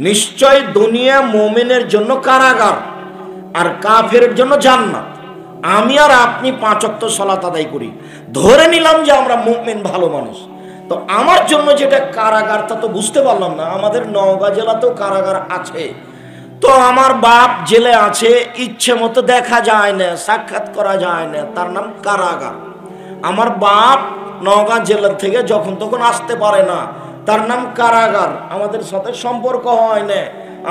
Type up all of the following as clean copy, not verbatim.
নিশ্চয় দুনিয়া মুমিনের জন্য কারাগার আর কাফেরের জন্য জান্নাত। আমি আর আপনি 5 ওয়াক্ত সালাত আদায় করি, ধরে নিলাম যে আমরা মুমিন ভালো মানুষ, তো আমার জন্য যেটা কারাগার তা তো বুঝতে পারলাম না। আমাদের নওগাঁ জেলাতেও কারাগার আছে, তো আমার বাপ জেলে আছে, ইচ্ছে মতো দেখা যায় না, সাক্ষাৎ করা যায় না, তার নাম কারাগার। আমার বাপ নওগাঁ জেলা থেকে যখন তখন আসতে পারে না, তার নাম কারাগার। আমাদের সাথে সম্পর্ক হয় না,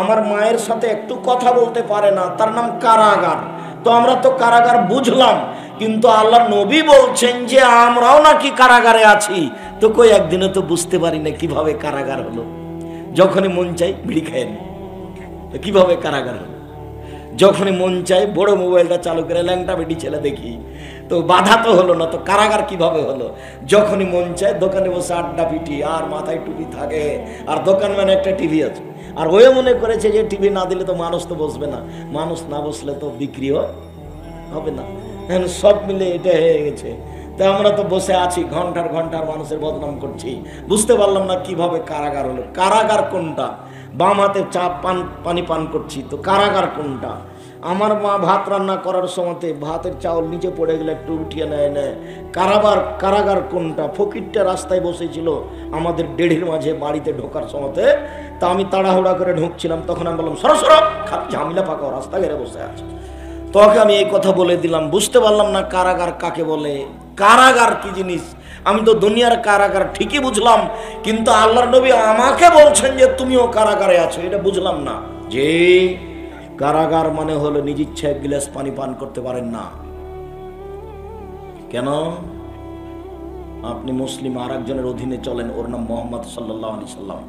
আমার মায়ের সাথে একটু কথা বলতে পারে না, তার নাম কারাগার। তো আমরা তো কারাগার বুঝলাম, কিন্তু আল্লাহ নবী বলছেন যে আমরাও নাকি কারাগারে আছি। তো কই একদিনে তো বুঝতে পারি না কিভাবে কারাগার হলো। যখনই মন চাই বিড়ি খায় না, কিভাবে কারাগার হলো? যখনই মন চাই বড় মোবাইলটা চালু করে ল্যাংটা বেটি ছেলে দেখি, তো বাধা তো হলো না, তো কারাগার কিভাবে হলো? যখনই মন চায় দোকানে বসে আড্ডা পিটি, আর মাথায় টুপি থাকে, আর দোকান মানে একটা টিভি আছে, আর ওই মনে করেছে যে টিভি না দিলে তো মানুষ তো বসবে না, মানুষ না বসলে তো বিক্রিও হবে না। এখন সব মিলে এটা হয়ে গেছে। তা আমরা তো বসে আছি ঘন্টার ঘন্টার মানুষের বদনাম করছি, বুঝতে পারলাম না কিভাবে কারাগার হলো। কারাগার কোনটা? বাম হাতে চা পানি পান করছি, তো কারাগার কোনটা? আমার মা ভাত রান্না করার সময়তে ভাতের চাউল নিচে পড়ে গেলে একটু উঠিয়ে নেয়। কারাগার কোনটা? ফকিরটা রাস্তায় বসেছিল আমাদের দেড়ির মাঝে বাড়িতে ঢোকার সময়তে, তা আমি তাড়াহুড়া করে ঢুকছিলাম, তখন আমি বললাম সরো সরো, ঝামেলা পাকাও, রাস্তা ঘেরে বসে আছে। তোকে আমি এই কথা বলে দিলাম, বুঝতে পারলাম না কারাগার কাকে বলে, কারাগার কি জিনিস। আমি তো দুনিয়ার কারাগার ঠিকই বুঝলাম, কিন্তু আল্লাহর নবী আমাকে বলছেন যে তুমিও কারাগারে আছো, এটা বুঝলাম না। যে কারাগার মানে হলো নিজ ইচ্ছা 1 গ্লাস পানি পান করতে পারেন না। কেন? আপনি মুসলিম, আর একজনের অধীনে চলেন, ওর নাম মোহাম্মদ সাল্লাল্লাহু আলাইহি সাল্লাম।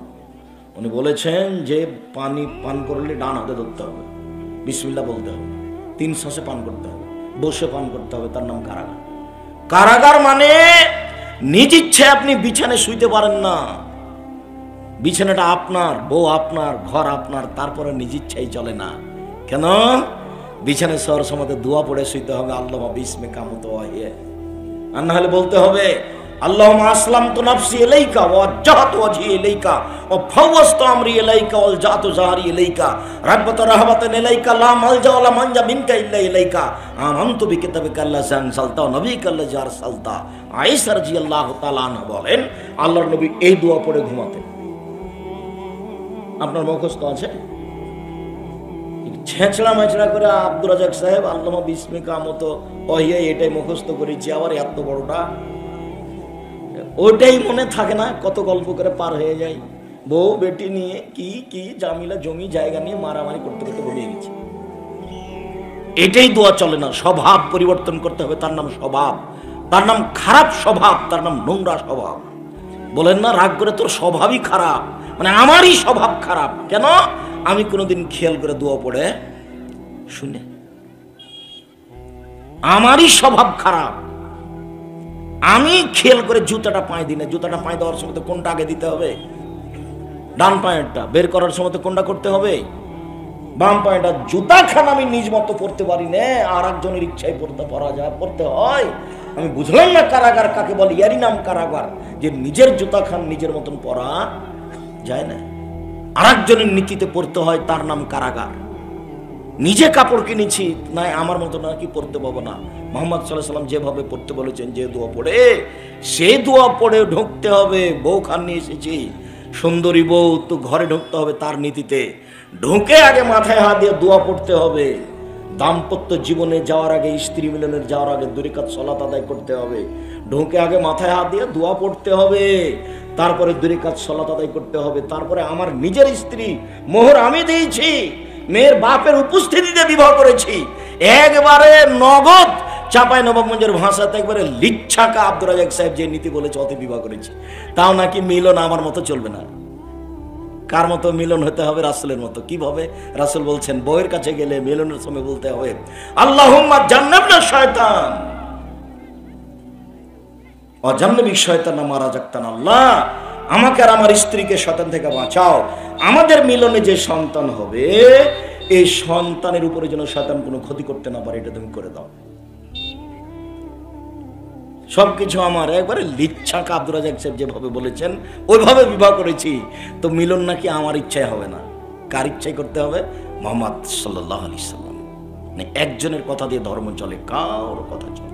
উনি বলেছেন যে পানি পান করলে ডান হাতে ধরতে হবে, বিসমিল্লাহ বলতে হবে, 3 শ্বাসে পান করতে হবে, বসে পান করতে হবে, তার নাম কারাগার। কারাগার মানে নিজ ইচ্ছে আপনি বিছানায় শুইতে পারেন না। বিছানাটা আপনার, বউ আপনার, ঘর আপনার, তারপরে নিজ ইচ্ছাই চলে না। কেন? বিছানায় শোয়ার সময় দোয়া পড়ে শুইতে হবে, আল্লাহুম্মা বিসমিকা মুতাওয়াহিয়া, আর না হলে বলতে হবে আল্লাহুম্মা আসলামতু নাফসি ইলাইকা ওয়া ওয়াজ্জাহতু ওয়াজহি ইলাইকা ওয়া ফাওয়াজতু আমরি ইলাইকা ওয়া আলজাতু যাহরি ইলাইকা রাগবাতান রাহবাতান ইলাইকা লা মালজা ওয়া লা মানজা মিনকা ইল্লা ইলাইকা আমানতু বিকিতাবিকা আল্লাযী আনসালতা ওয়া নাবিয়িকা আল্লাযী আরসালতা। আয়েশা রাদিয়াল্লাহু তাআলা আনহা বলেন আল্লাহর নবী এই দোয়া পড়ে ঘুমাতেন। আপনার মুখস্থ আছে? ছেঁচড়া মেচড়া করে আব্দুর রাজাক সাহেব আল্লাহুম্মা বিসমিকা মুতাওয়াহিয়া এটাই মুখস্থ করেছি, আবার এত বড়টা ওটাই মনে থাকে না। কত গল্প করে পার হয়ে যায়, বউ বেটি নিয়ে কি কি জামিলা, জমি জায়গা নিয়ে মারামারি করতে করতে ঘুমিয়ে গেছে। এটাই দোয়া চলে না। স্বভাব পরিবর্তন করতে হবে, তার নাম স্বভাব, তার নাম খারাপ স্বভাব, তার নাম নোংরা স্বভাব। বলেন না রাগ করে তোর স্বভাবই খারাপ, মানে আমারই স্বভাব খারাপ। কেন? আমি কোনোদিন খেয়াল করে দোয়া পড়ে শুনে, আমারই স্বভাব খারাপ। আমি খেয়াল করে জুতাটা পায়ে দিই না। জুতাটা পায়ে দেওয়ার সময় তো কোনটা আগে দিতে হবে? ডান পায়েরটা। বের করার সময় তো কোনটা করতে হবে? বাম পায়েটা। জুতা খান আমি নিজ মতো পড়তে পারি না, আর একজনের ইচ্ছায় পড়তে হয়। আমি বুঝলাম না কারাগার কাকে বলে। ইয়ারই নাম কারাগার, যে নিজের জুতা খান নিজের মতন পরা যায় না, আর একজনের নীতিতে পড়তে হয়, তার নাম কারাগার। নিজে কাপড় কিনেছি, নাই আমার মতো নাকি পড়তে পাবো না। মুহাম্মদ সাল্লাল্লাহু আলাইহি ওয়াসাল্লাম যেভাবে পড়তে বলেছেন, যে দোয়া পড়ে, সে দোয়া পড়ে ঢুকতে হবে। বউ খান নিয়ে এসেছি, সুন্দরী বউ, তো ঘরে ঢুকতে হবে তার নীতিতে। ঢুকে আগে মাথায় হাত দিয়ে দোয়া পড়তে হবে। দাম্পত্য জীবনে যাওয়ার আগে, স্ত্রী মিলনের যাওয়ার আগে 2 রাকাত সালাত আদায় করতে হবে। ঢুকে আগে মাথায় হাত দিয়ে দোয়া পড়তে হবে, তারপরে 2 রাকাত সালাত আদায় করতে হবে। তারপরে আমার নিজের স্ত্রী, মোহর আমি দিয়েছি, মেয়ের বাপের উপস্থিতিতে বিবাহ করেছি, একবারে নগদ চাপায় নবাবগঞ্জের ভাষাতে একবারে লিচ্ছাকা আব্দুর রাজাক সাহেব যে নীতি বলেছে অতে বিবাহ করেছি। তাও নাকি মিলন আমার মতো চলবে না। কার মতো মিলন হতে হবে? রাসূলের মতো। কিভাবে? রাসূল বলছেন বউয়ের কাছে গেলে মিলনের সময় বলতে হবে আল্লাহুম্মা জান্নাবনা শয়তান ওয়া জান্নাবি শয়তান মা রাযাকতানা। আল্লাহ আমাকে আর আমার স্ত্রীকে শয়তান থেকে বাঁচাও। আমাদের মিলনে যে সন্তান হবে, এই সন্তানের উপরে যেন শয়তান কোনো ক্ষতি করতে না পারে, এটা তুমি করে দাও। সবকিছু আমার একবারে লিচ্ছাকা আব্দুর রাজাক সাহেব যেভাবে বলেছেন ওইভাবে বিবাহ করেছি। তো মিলন নাকি আমার ইচ্ছায় হবে না। কার ইচ্ছাই করতে হবে? মুহাম্মদ সাল্লাল্লাহু আলাইহি সাল্লাম। মানে একজনের কথা দিয়ে ধর্ম চলে, কারোর কথা চলে।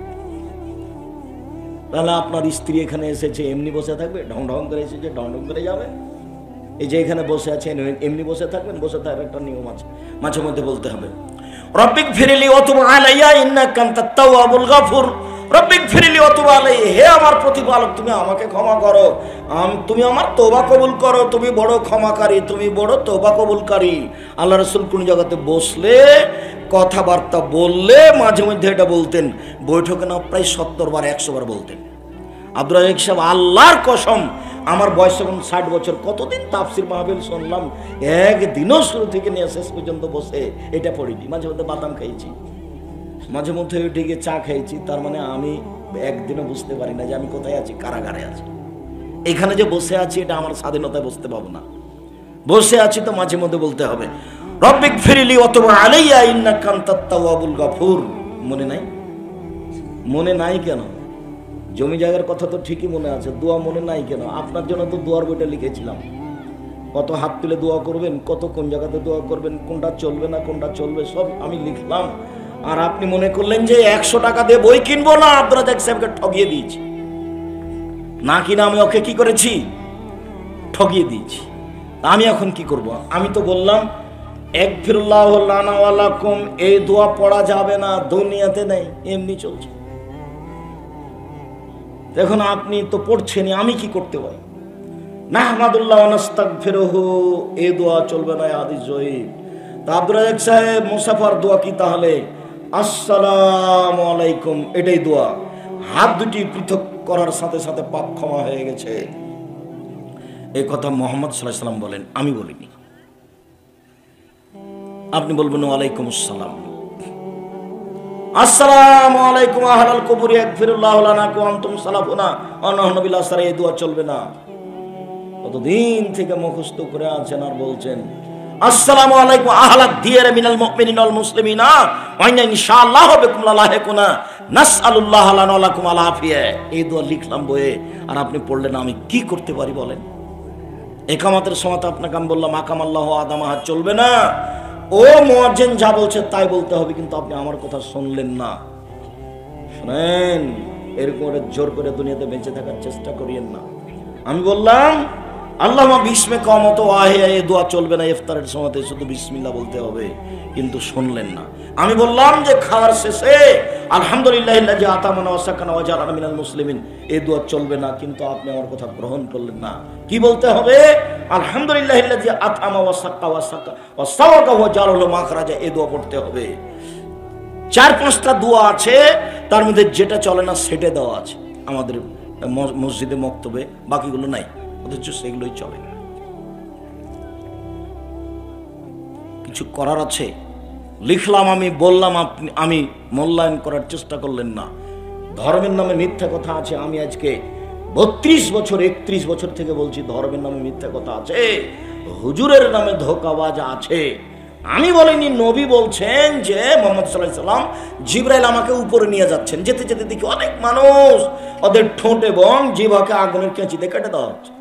তাহলে আপনার স্ত্রী এখানে এসেছে এমনি বসে থাকবে? ঢং ঢং করে এসেছে, ঢং ঢং করে যাবে? এই যে এখানে বসে আছেন এমনি বসে থাকবেন? বসে থাকার একটা নিয়ম আছে, মাঝে মধ্যে বলতে হবে রব্বিক ফিরলি ওয়াতুব আলাইয়া ইন্নাকা আনতাত তাওয়াবুল গাফুর। রব্বিক ফিরলি ওয়াতুব আলাইয়া, হে আমার প্রতিপালক তুমি আমাকে ক্ষমা করো, তুমি আমার তওবা কবুল করো, তুমি বড় ক্ষমাকারী, তুমি বড় তওবা কবুলকারী। আল্লাহ রাসূল কোন জায়গাতে বসলে কথাবার্তা বললে মাঝে মধ্যে এটা বলতেন, বৈঠকে না প্রায় 70 বার 100 বার বলতেন। আব্দুর রাজ্জাক সাহেব, আল্লাহর কসম আমার বয়স এখন 60 বছর, কতদিন তাফসির মাহফিল শুনলাম, একদিনও শুরু থেকে নিয়ে শেষ পর্যন্ত বসে এটা পড়িনি। মাঝে মধ্যে বাদাম খাইছি, মাঝে মধ্যে উঠে গিয়ে চা খাইছি, তার মানে আমি একদিনও বুঝতে পারি না যে আমি কোথায় আছি, কারাগারে আছি। এখানে যে বসে আছি এটা আমার স্বাধীনতায় বসতে পাবো না, বসে আছি তো মাঝে মধ্যে বলতে হবে রব্বিক ফিরলি ওয়াতুব আলাইয়া ইন্নাকা আনতাত তাওয়াবুল গাফুর। মনে নাই? মনে নাই কেন? জমি জায়গার কথা তো ঠিকই মনে আছে, দোয়া মনে নাই কেন? আপনার জন্য তো দোয়ার বইটা লিখেছিলাম, কত হাত তুলে দোয়া করবেন, কত কোন জায়গাতে দোয়া করবেন, কোনটা চলবে না কোনটা চলবে সব আমি লিখলাম। আর আপনি মনে করলেন যে 100 টাকা দিয়ে বই কিনবো না, আব্দুর রাজ্জাক সাহেবকে ঠগিয়ে দিয়েছি না, কিনা আমি ওকে কি করেছি? ঠগিয়ে দিয়েছি। আমি এখন কি করব? আমি তো বললাম একফিরুল্লাহু লানা ওয়া লাকুম, এই দোয়া পড়া যাবে না, দুনিয়াতে নেই, এমনি চলছে। দেখুন আপনি তো পড়ছেনই, আমি কি করতে পারি? নাহমাদুল্লাহ ওয়া নাস্তাগফিরুহু, এই দোয়া চলবে না, হাদিস জয়ীফ। তা আব্দুর রাজ্জাক সাহেব মুসাফার দোয়া কি তাহলে? আসসালামু আলাইকুম, এটাই দোয়া। হাত দুটি পৃথক করার সাথে সাথে পাপ ক্ষমা হয়ে গেছে, এই কথা মুহাম্মদ সাল্লাল্লাহু আলাইহি ওয়াসাল্লাম বলেন, আমি বলিনি। আপনি বলবেন ওয়ালাইকুম আসসালাম, আসসালামু আলাইকুম আহলাল কুবুরি ইয়াগফিরুল্লাহু লানা ওয়া আনতুম সালাফুনা ওয়া নাহনু বিল আসরি, এই দোয়া চলবে না। কতদিন থেকে মুখস্থ করে আছেন আর বলছেন আসসালামু আলাইকুম আহলাদ দিয়ার মিনাল মুমিনিনা ওয়াল মুসলিমিনা ওয়া ইন্না ইনশাআল্লাহু বিকুম লালাহিকুনা নাসআলুল্লাহ লানা ওয়া লাকুম আল আফিয়া। এই দোয়া লিখলাম বইয়ে, আর আপনি পড়লেন, আমি কি করতে পারি বলেন? ইকামতের সময় তো আপনাকে আমি বললাম আকামাল্লাহু আদামাহা, চলবে না, ও মুয়াজ্জিন যা বলছে তাই বলতে হবে, কিন্তু আপনি আমার কথা শুনলেন না। শুনেন, এরকম জোর করে দুনিয়াতে বেঁচে থাকার চেষ্টা করিয়েন না। আমি বললাম আল্লাহুম্মা বিসমিকা ওয়া ওয়াহিয়া, এই দোয়া চলবে না, ইফতারের সময়তে শুধু বিসমিল্লাহ বলতে হবে, কিন্তু শুনলেন না। আমি বললাম যে খাওয়ার শেষে আলহামদুলিল্লাহিল্লাযী আতামানা ওয়া সাকানা ওয়া জাআলানা মিনাল মুসলিমিন, এই দোয়া চলবে না, কিন্তু আপনি আমার কথা গ্রহণ করলেন না। কি বলতে হবে? আলহামদুলিল্লাহিল্লাযী আতামা ওয়া সাক্কা ওয়া সাক্কা ওয়া সাওয়াকা ওয়া জাআলাহু মাখরাজা, এই দোয়া পড়তে হবে। 4-5টা দোয়া আছে, তার মধ্যে যেটা চলে না সেটা দেওয়া আছে আমাদের মসজিদে মক্তবে, বাকিগুলো নাই, অথচ সেগুলোই চলে। কিছু করার আছে, লিখলাম, আমি বললাম, আমি মূল্যায়ন করার চেষ্টা করলেন না। ধর্মের নামে মিথ্যা কথা আছে, আমি আজকে 32 বছর 31 বছর থেকে বলছি ধর্মের নামে মিথ্যা কথা আছে, হুজুরের নামে ধোঁকাবাজ আছে। আমি বলিনি, নবী বলছেন যে মুহাম্মদ সাল্লাল্লাহু আলাইহি ওয়াসাল্লাম জিবরাইল আমাকে উপরে নিয়ে যাচ্ছেন, যেতে যেতে দেখি অনেক মানুষ ওদের ঠোঁট এবং জিহ্বাকে আগুনের কাঁচি দিয়ে কেটে দেওয়া হচ্ছে,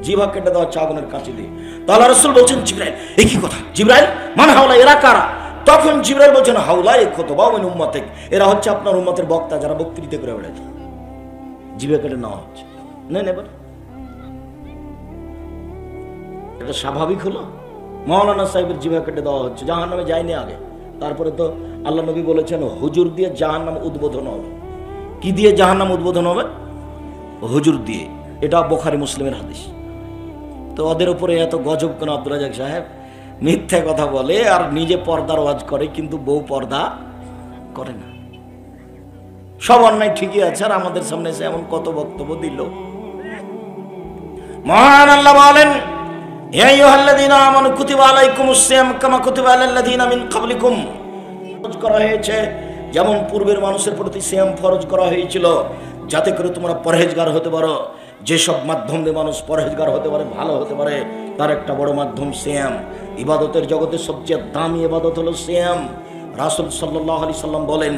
জিহ্বা কেটে দেওয়া হচ্ছে আগুনের কাঁচি দিয়ে। তো আল্লাহ রাসূল বলছেন জিবরাইল, এই কি কথা? জিবরাইল মান হাওলা, এরা কারা? তখন জিবরাইল বলছেন হাওলা এ খুতবা মিন উম্মতিক, এরা হচ্ছে আপনার উম্মতের বক্তা, যারা বক্তৃতা করে বেড়াচ্ছে, জিহ্বা কেটে নেওয়া হচ্ছে। নেন এবার, এটা স্বাভাবিক হলো? মাওলানা সাহেবের জিহ্বা কেটে দেওয়া হচ্ছে, জাহান্নামে যায়নি আগে। তারপরে তো আল্লাহ নবী বলেছেন হুজুর দিয়ে জাহান্নাম উদ্বোধন হবে। কি দিয়ে জাহান্নাম উদ্বোধন হবে? হুজুর দিয়ে। এটা বুখারী মুসলিমের হাদিস। তো ওদের উপরে এত গজব কেন? আব্দুর রাজ্জাক সাহেব মিথ্যা কথা বলে আর নিজে পর্দার ওয়াজ করে, কিন্তু বউ পর্দা করে না। সব অন্যায় ঠিকই আছে, আর আমাদের সামনে এসে এমন কত বক্তব্য দিল। মহান আল্লাহ বলেন ইয়া আইয়ুহাল্লাযীনা আমানু কুতিবা আলাইকুমুস সিয়াম কামা কুতিবা আলাল লাযীনা মিন ক্বাবলিকুম, ফরজ করা হয়েছে যেমন পূর্বের মানুষের প্রতি সিয়াম ফরজ করা হয়েছিল, যাতে করে তোমরা পরহেজগার হতে পারো। যেসব মাধ্যম দিয়ে মানুষ পরহেজগার হতে পারে, ভালো হতে পারে, তার একটা বড় মাধ্যম সিয়াম। ইবাদতের জগতে সবচেয়ে দামি ইবাদত হলো সিয়াম। রাসূল সাল্লাল্লাহু আলাইহি সাল্লাম বলেন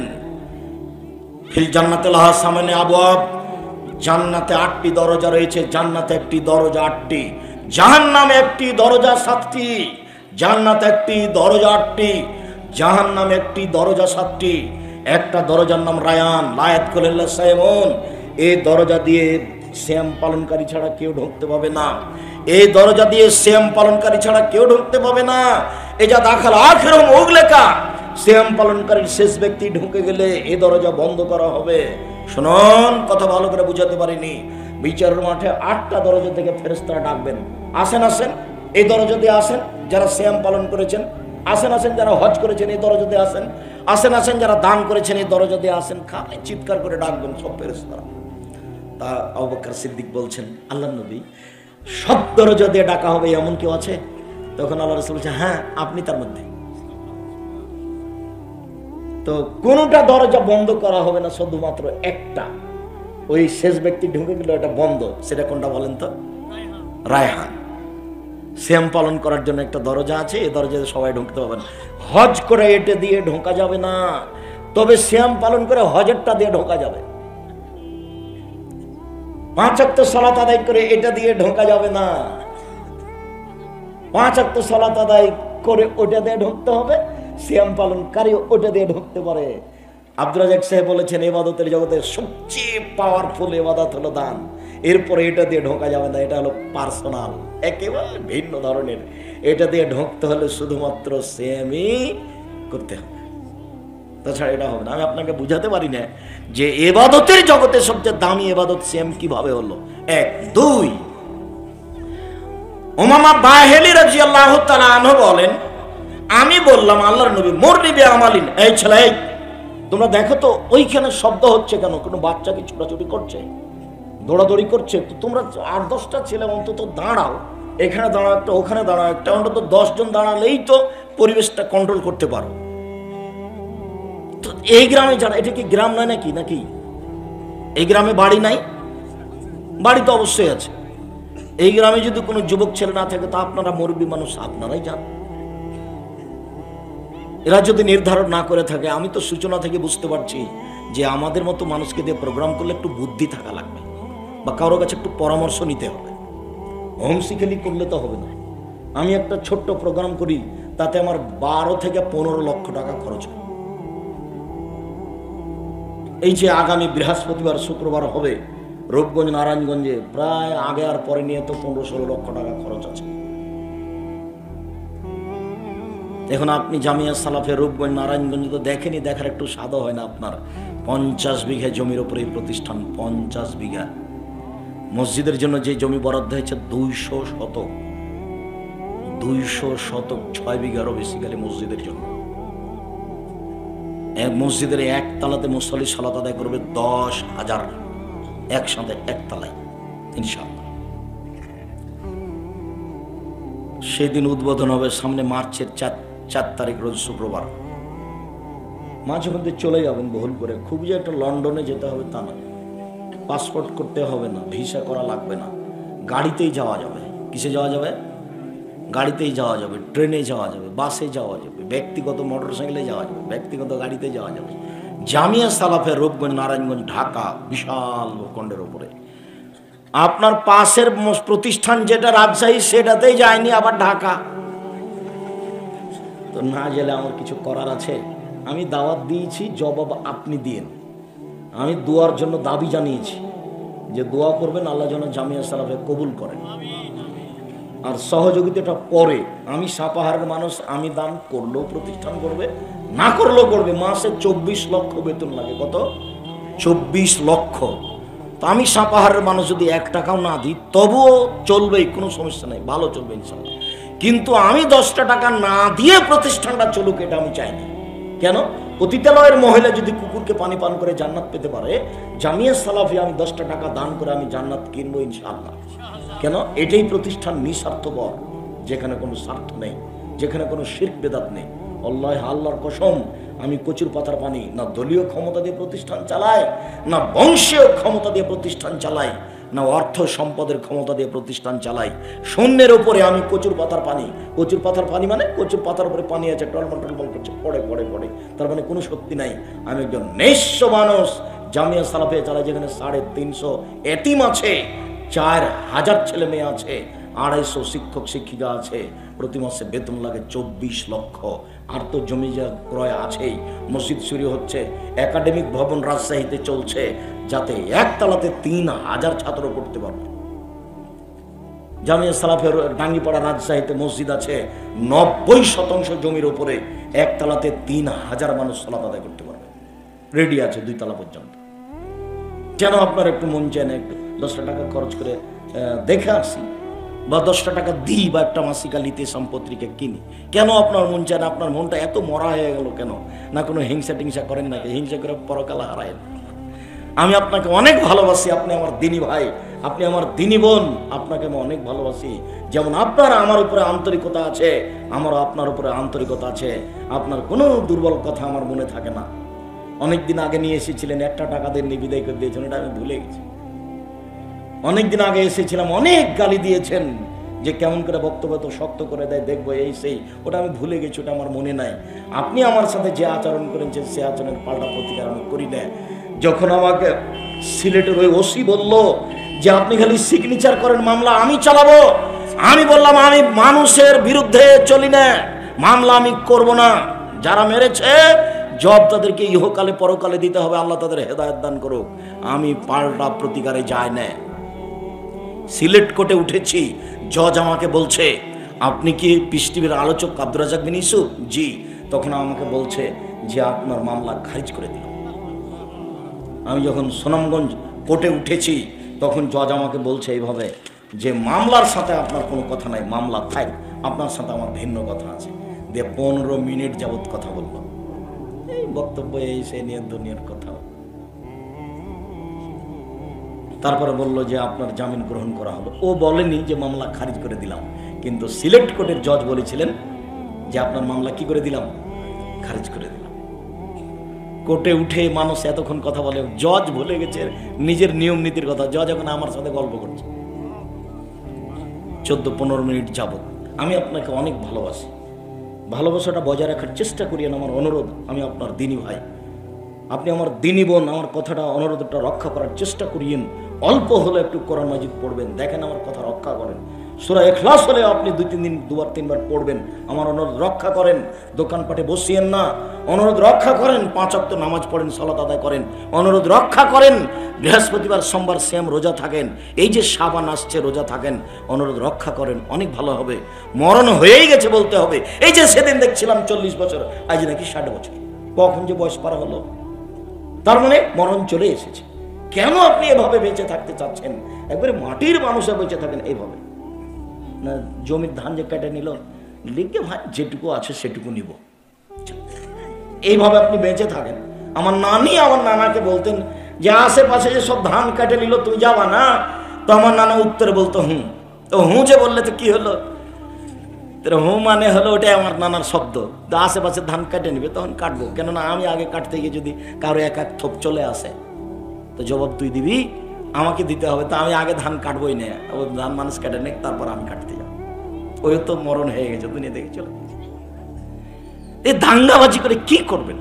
ফিল জান্নাতি লাহা সামানে আবওয়াব, জান্নাতে 8টি দরজা রয়েছে। জান্নাতে একটি দরজা 8টি, জাহান্নামে একটি দরজা 7টি। জান্নাত একটি, দরজা 8টি, জাহান্নাম একটি, দরজা 7টি। একটা দরজার নাম রায়ান, লায়াত কলিল্লাহ সাইমন। এই দরজা দিয়ে সিয়াম পালনকারী ছাড়া কেউ ঢুকতে পাবে না। এই দরজা দিয়ে সিয়াম পালনকারী ছাড়া কেউ ঢুকতে পাবে না। এই যা দাখাল আখিরুহুম উগলাকা, সিয়াম পালনকারীর শেষ ব্যক্তি ঢুকে গেলে এই দরজা বন্ধ করা হবে। শুনুন, কথা ভালো করে বুঝাতে পারিনি। বিচারের মাঠে 8টা দরজা থেকে ফেরেশতারা ডাকবেন, আসেন আসেন, এই দরজা দিয়ে আসেন যারা সিয়াম পালন করেছেন, আসেন আসেন যারা হজ করেছেন এই দরজা দিয়ে আসেন, আসেন আসেন যারা দান করেছেন এই দরজা দিয়ে আসেন। খালি চিৎকার করে ডাকবেন সব ফেরেশতারা। তা আবু বকর সিদ্দিক বলছেন, আল্লাহর নবী, সব দরজা দিয়ে ডাকা হবে এমন কেউ আছে? তখন আল্লাহ রাসূল বলছেন, হ্যাঁ, আপনি তার মধ্যে। তো কোনটা দরজা বন্ধ করা হবে না, শুধুমাত্র একটা, ওই শেষ ব্যক্তি ঢুকে গেল এটা বন্ধ। সেটা কোনটা বলেন তো? রায়হান। সিয়াম পালন করার জন্য একটা দরজা আছে, এই দরজাতে সবাই ঢুকতে পারবে না। হজ করে এটা দিয়ে ঢোকা যাবে না, তবে সিয়াম পালন করে হজেরটা দিয়ে ঢোকা যাবে। 5 ওয়াক্ত সালাত আদায় করে এটা দিয়ে ঢোকা যাবে না। 5 ওয়াক্ত সালাত আদায় করে ওটা দিয়ে ঢুকতে হবে, সিয়াম পালনকারী ওটা দিয়ে ঢুকতে পারে। আব্দুর রাজাক সাহেব বলেছেন, ইবাদতের জগতে সবচেয়ে পাওয়ারফুল ইবাদত হলো দান। এরপরে এটা দিয়ে ঢোকা যাবে না, এটা হলো পার্সোনাল, একেবারে ভিন্ন ধরনের। এটা দিয়ে ঢুকতে হলে শুধুমাত্র সিয়ামই করতে হবে, তাছাড়া এটা হবে না। আমি আপনাকে বুঝাতে পারি না যে ইবাদতের জগতে সবচেয়ে দামি ইবাদত সিয়াম কিভাবে হলো। 1, 2 উমামা বাহিলি রাদিয়াল্লাহু তাআলা আনহু বলেন, আমি বললাম আল্লাহর নবী, মুরনি বিআমালিন, এই ছেলে, তোমরা দেখো তো ওইখানে শব্দ হচ্ছে কেন? কোনো বাচ্চা কি ছোটাছুটি করছে, দৌড়াদৌড়ি করছে? তো তোমরা 8-10টা ছেলে অন্তত দাঁড়াও, এখানে দাঁড়াও একটা, ওখানে দাঁড়াও একটা, অন্তত 10 জন দাঁড়ালেই তো পরিবেশটা কন্ট্রোল করতে পারো। তো এই গ্রামে যারা, এটা কি গ্রাম নয় নাকি? নাকি এই গ্রামে বাড়ি নাই? বাড়ি তো অবশ্যই আছে। এই গ্রামে যদি কোনো যুবক ছেলে না থাকে, তা আপনারা মুরব্বী মানুষ, আপনারাই যান। এরা যদি নির্ধারণ না করে থাকে, আমি তো সূচনা থেকে বুঝতে পারছি যে আমাদের মতো মানুষকে দিয়ে প্রোগ্রাম করলে একটু বুদ্ধি থাকা লাগবে, বা কারোর কাছে একটু পরামর্শ নিতে হবে। হোমসিকেলি করলে তো হবে না। আমি একটা ছোট্ট প্রোগ্রাম করি, তাতে আমার 12 থেকে 15 লক্ষ টাকা খরচ হয়। এই যে আগামী বৃহস্পতিবার শুক্রবার হবে রূপগঞ্জ নারায়ণগঞ্জে, প্রায় আগে আর পরে নিয়ে তো 15-16 লক্ষ টাকা খরচ আছে। এখন আপনি জামিয়া সালাফে রূপগঞ্জ নারায়ণগঞ্জ তো দেখেনি, দেখার একটু স্বাদ হয় না আপনার? 50 বিঘা জমির উপরে এই প্রতিষ্ঠান, 50 বিঘা। মসজিদের জন্য যে জমি বরাদ্দ হয়েছে 200 শতক, 200 শতক, 6 বিঘারও বেশি গেলে মসজিদের জন্য। এক মসজিদের একতলাতে মুসল্লি সালাত আদায় করবে 10,000 একসাথে, একতলায়, ইনশাআল্লাহ। সেদিন উদ্বোধন হবে সামনে মার্চের 4 তারিখ, রোজ শুক্রবার। মাঝে মধ্যে চলে যাবেন ভুল করে, খুব যে একটা লন্ডনে যেতে হবে তা না, পাসপোর্ট করতে হবে না, ভিসা করা লাগবে না, গাড়িতেই যাওয়া যাবে। কিসে যাওয়া যাবে? গাড়িতেই যাওয়া যাবে, ট্রেনে যাওয়া যাবে, বাসে যাওয়া যাবে, ব্যক্তিগত মোটরসাইকেলে যাওয়া যাবে, ব্যক্তিগত গাড়িতে যাওয়া যাবে। জামিয়া সালাফের রূপগঞ্জ নারায়ণগঞ্জ ঢাকা, বিশাল ভূখণ্ডের উপরে। আপনার পাশের প্রতিষ্ঠান যেটা রাজশাহী, সেটাতেই যায়নি, আবার ঢাকা। তো না গেলে আমার কিছু করার আছে? আমি দাওয়াত দিয়েছি, জবাব আপনি দিয়েন। আমি দোয়ার জন্য দাবি জানিয়েছি যে দোয়া করবেন, আল্লাহ যেন জামিয়া সালাফে কবুল করেন। আর সহযোগিতাটা পরে, আমি সাপাহারের মানুষ, আমি দান করলেও প্রতিষ্ঠান করবে, না করলেও করবে। মাসে 24 লক্ষ বেতন লাগে। কত? 24 লক্ষ। তো আমি সাপাহারের মানুষ যদি 1 টাকাও না দিই তবুও চলবেই, কোনো সমস্যা নেই, ভালো চলবে ইনশাআল্লাহ। কিন্তু আমি 10টা টাকা না দিয়ে প্রতিষ্ঠানটা চলুক, এটা আমি চাই না। কেন? পতিতালয়ের মহিলা যদি কুকুরকে পানি পান করে জান্নাত পেতে পারে, জামিয়া সালাফি আমি 10টা টাকা দান করে আমি জান্নাত কিনবো ইনশাআল্লাহ। কেন? এটাই প্রতিষ্ঠান নিঃস্বার্থপর, যেখানে কোনো স্বার্থ নেই, যেখানে কোনো শিরক বেদাত নেই। আল্লাহর কসম, আমি কচুর পাতার পানি না দলীয় ক্ষমতা দিয়ে প্রতিষ্ঠান চালাই, না বংশীয় ক্ষমতা দিয়ে প্রতিষ্ঠান চালাই, না অর্থ সম্পদের ক্ষমতা দিয়ে প্রতিষ্ঠান চালাই। শূন্যের উপরে আমি কচুর পাতার পানি। কচুর পাতার পানি মানে কচুর পাতার উপরে পানি আছে, টলমল টলমল করছে, পড়ে পড়ে পড়ে, তার মানে কোনো শক্তি নাই। আমি একজন নিঃস্ব মানুষ, জামিয়া সালাফে চালাই, যেখানে 350 এতিম আছে, 4000 ছেলে মেয়ে আছে, 250 শিক্ষক শিক্ষিকা আছে, প্রতি মাসে বেতন লাগে 24 লক্ষ। আর তো জমি ক্রয় আছেই, মসজিদ শুরু হচ্ছে, একাডেমিক ভবন রাজশাহীতে চলছে, যাতে একতলাতে 3000 ছাত্র পড়তে পারবে। জামিয়া সালাফের ডাঙ্গিপাড়া রাজশাহীতে মসজিদ আছে, 90% জমির উপরে, একতলাতে 3000 মানুষ সালাত আদায় করতে পারবে, রেডি আছে 2 তলা পর্যন্ত। কেন আপনার একটু মন চায় না একটু 10 টাকা খরচ করে দেখে আসি, বা 10 টাকা দিই, বা একটা মাসিকা লিতেসাম পত্রিকা কিনি? কেন আপনার মন চায় না? আপনার মনটা এত মরা হয়ে গেল কেন? না কোনো হিংসা টিংসা করেন নাকি? হিংসা করে পরকাল হারায়। আমি আপনাকে অনেক ভালোবাসি, আপনি আমার দিনী ভাই, আপনি আমার দিনী বোন, আপনাকে আমি অনেক ভালোবাসি। যেমন আপনার আমার উপরে আন্তরিকতা আছে, আমারও আপনার উপরে আন্তরিকতা আছে। আপনার কোনো দুর্বল কথা আমার মনে থাকে না। অনেকদিন আগে নিয়ে এসেছিলেন, 1 টাকা দেননি, বিদায় করে দিয়েছেন, এটা আমি ভুলে গেছি। অনেকদিন আগে এসেছিলাম, অনেক গালি দিয়েছেন, যে কেমন করে বক্তব্য তো শক্ত করে দেয়, দেখবো এই সেই, ওটা আমি ভুলে গেছি, ওটা আমার মনে নাই। আপনি আমার সাথে যে আচরণ করেছেন, সে আচরণের পাল্টা প্রতিকার আমি করি না। যখন আমাকে সিলেটের ওই ওসি বলল যে আপনি খালি সিগনেচার করেন, মামলা আমি চালাবো, আমি বললাম আমি মানুষের বিরুদ্ধে চলি না, মামলা আমি করব না। যারা মেরেছে জব তাদেরকে ইহকালে পরকালে দিতে হবে, আল্লাহ তাদের হেদায়েত দান করুক। আমি পাল্টা প্রতিকারে যাই না। সিলেট কোর্টে উঠেছি, জজ আমাকে বলছে আপনি কি পিস টিভির আলোচক আব্দুর রাজ্জাক বিন ইউসুফ? জি। তখন আমাকে বলছে যে আপনার মামলা খারিজ করে দিল। আমি যখন সুনামগঞ্জ কোর্টে উঠেছি, তখন জজ আমাকে বলছে এইভাবে যে মামলার সাথে আপনার কোনো কথা নাই, মামলা থাক, আপনার সাথে আমার ভিন্ন কথা আছে। দিয়ে 15 মিনিট যাবৎ কথা বলল, এই বক্তব্য এই সে নিয়ে দুনিয়ার কথা। তারপরে বলল যে আপনার জামিন গ্রহণ করা হলো। ও বলেনি যে মামলা খারিজ করে দিলাম, কিন্তু সিলেট কোর্টের জজ বলেছিলেন যে আপনার মামলা কি করে দিলাম, খারিজ করে দিলাম। কোর্টে উঠে মানুষ এতক্ষণ কথা বলে, জজ ভুলে গেছে নিজের নিয়ম নীতির কথা। জজ এখন আমার সাথে গল্প করছে 14-15 মিনিট যাবত। আমি আপনাকে অনেক ভালোবাসি, ভালোবাসাটা বজায় রাখার চেষ্টা করিয়েন, আমার অনুরোধ। আমি আপনার দিনী ভাই, আপনি আমার দিনী বোন, আমার কথাটা অনুরোধটা রক্ষা করার চেষ্টা করিয়েন। অল্প হলে একটু কোরআন মাজিদ পড়বেন, দেখেন আমার কথা রক্ষা করেন। সূরা ইখলাস হলে আপনি 2-3 দিন 2-3 বার পড়বেন, আমার অনুরোধ রক্ষা করেন। দোকানপাটে বসিয়েন না, অনুরোধ রক্ষা করেন। 5 ওয়াক্ত নামাজ পড়েন, সালাত আদায় করেন, অনুরোধ রক্ষা করেন। বৃহস্পতিবার সোমবার শ্যাম রোজা থাকেন, এই যে শাবান আসছে রোজা থাকেন, অনুরোধ রক্ষা করেন, অনেক ভালো হবে। মরণ হয়েই গেছে বলতে হবে। এই যে সেদিন দেখছিলাম 40 বছর, আজ নাকি 60 বছর, কখন যে বয়স পার হলো, তার মানে মরণ চলে এসেছে। কেন আপনি এভাবে বেঁচে থাকতে চাচ্ছেন? একবারে মাটির মানুষে বেঁচে থাকেন এইভাবে না। জমির ধান যে কেটে নিল, লিখে ভাই যেটুকু আছে সেটুকু নিব, এইভাবে আপনি বেঁচে থাকেন। আমার নানি আমার নানাকে বলতেন যে আশেপাশে যে সব ধান কেটে নিল, তুই যাবা না? তো আমার নানা উত্তরে বলতো হুঁ। তো হুঁ যে বললে তো কি হলো? হুঁ মানে হলো ওটাই আমার নানার শব্দ। তো আশেপাশে ধান কেটে নিবে, তখন কাটবো, কেননা আমি আগে কাটতে গিয়ে যদি কারো এক থোপ চলে আসে, তো জবাব তুই দিবি, আমাকে দিতে হবে। তো আমি আগে ধান কাটবোই না, ওই ধান মানুষ কেটে নেই, তারপর আমি কাটতে যাবো। ওই তো মরণ হয়ে গেছে, দুনিয়া দেখে চলে গেছে। এই দাঙ্গাবাজি করে কি করবেন?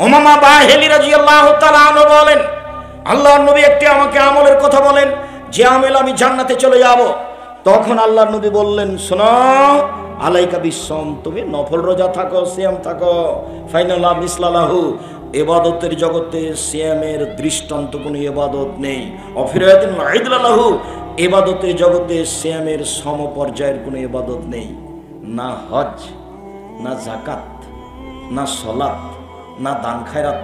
উমামা বাহিলি রাদিয়াল্লাহু তাআলা আনহু বলেন, আল্লাহর নবী একটি আমাকে আমলের কথা বলেন, যে আমল আমি জান্নাতে চলে যাব। তখন আল্লাহর নবী বললেন, শোনো, আলাইকা বিসম, তুমি নফল রোজা থাকো, সিয়াম থাকো, ফাইনালা মিসলালাহু, ইবাদতের জগতে সিয়ামের দৃষ্টান্ত কোনো ইবাদত নেই। অফিরায়াতিন আইদলাহু, ইবাদতের জগতে সিয়ামের সমপর্যায়ের কোনো ইবাদত নেই। না হজ, না যাকাত, না সালাত, না দান খায়রাত।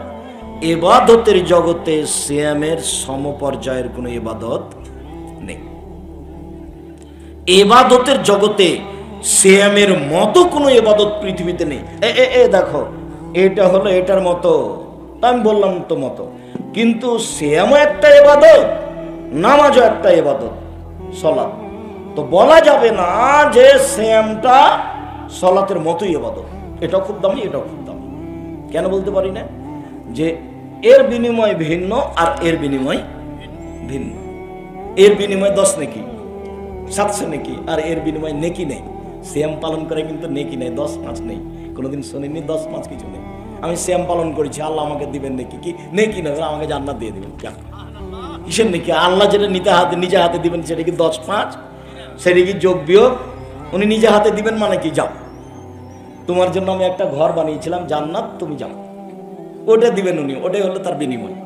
ইবাদতের জগতে সিয়ামের সমপর্যায়ের কোনো ইবাদত নেই। ইবাদতের জগতে সিয়ামের মতো কোনো ইবাদত পৃথিবীতে নেই। এ দেখো, এটা হলো এটার মতো, আমি বললাম তো মতো, কিন্তু সিয়ামও একটা ইবাদত, নামাজও একটা ইবাদত, সালাত। তো বলা যাবে না যে সিয়ামটা সালাতের মতোই ইবাদত, এটাও খুব দামি, এটাও খুব দামি। কেন বলতে পারি না? যে এর বিনিময় ভিন্ন আর এর বিনিময় ভিন্ন। এর বিনিময় 10 নেকি, 700 নেকি, আর এর বিনিময় নেকি নেই। সিয়াম পালন করে কিন্তু নেকি নেই, 10-5 নেই। কোনোদিন শুনিনি 10-5 কিছু নেই। আমি সিয়াম পালন করেছি, আল্লাহ আমাকে দিবেন নেকি, কি নেকি না, আমাকে জান্নাত দিয়ে দিবেন। কিসের নেকি? আল্লাহ যেটা নিজে হাতে দিবেন সেটা কি 10-5? সেটা কি যোগ বিয়োগ? উনি নিজে হাতে দিবেন মানে কি, যাও তোমার জন্য আমি একটা ঘর বানিয়েছিলাম জান্নাত, তুমি যাও, ওটা দিবেন উনি, ওটাই হলো তার বিনিময়।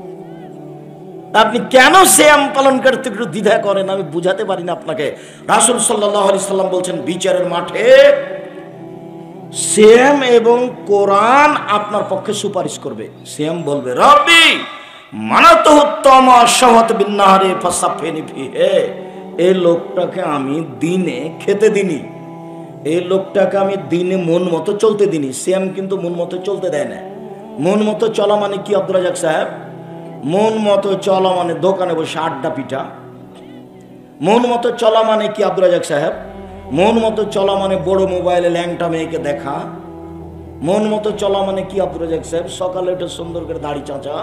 আপনি কেন সিয়াম পালন করতে একটু দ্বিধা করেন আমি বুঝাতে পারি না আপনাকে। রাসূল সাল্লাল্লাহু আলাইহি সাল্লাম বলছেন বিচারের মাঠে সিয়াম এবং কোরআন আপনার পক্ষে সুপারিশ করবে। সিয়াম বলবে রব্বি মানাতুহুত্তম শাওয়াত বিন্নাহারি ফাসাফিনি ফিহে, এই লোকটাকে আমি দিনে খেতে দিনি, এই লোকটাকে আমি দিনে মন মতো চলতে দিনি। সিয়াম কিন্তু মন মতো চলতে দেয় না। মন মতো চলা মানে কি আব্দুল রাজ্জাক সাহেব? মন মতো চলা মানে দোকানে বসে আড্ডা পিঠা। মন মতো চলা মানে কি আব্দুল রাজ্জাক সাহেব? মন মতো চলা মানে বড় মোবাইলে ল্যাংটা মেয়েকে দেখা। মন মতো চলা মানে কি আব্দুল রাজ্জাক সাহেব? সকালে উঠে সুন্দর করে দাড়ি চাঁচা।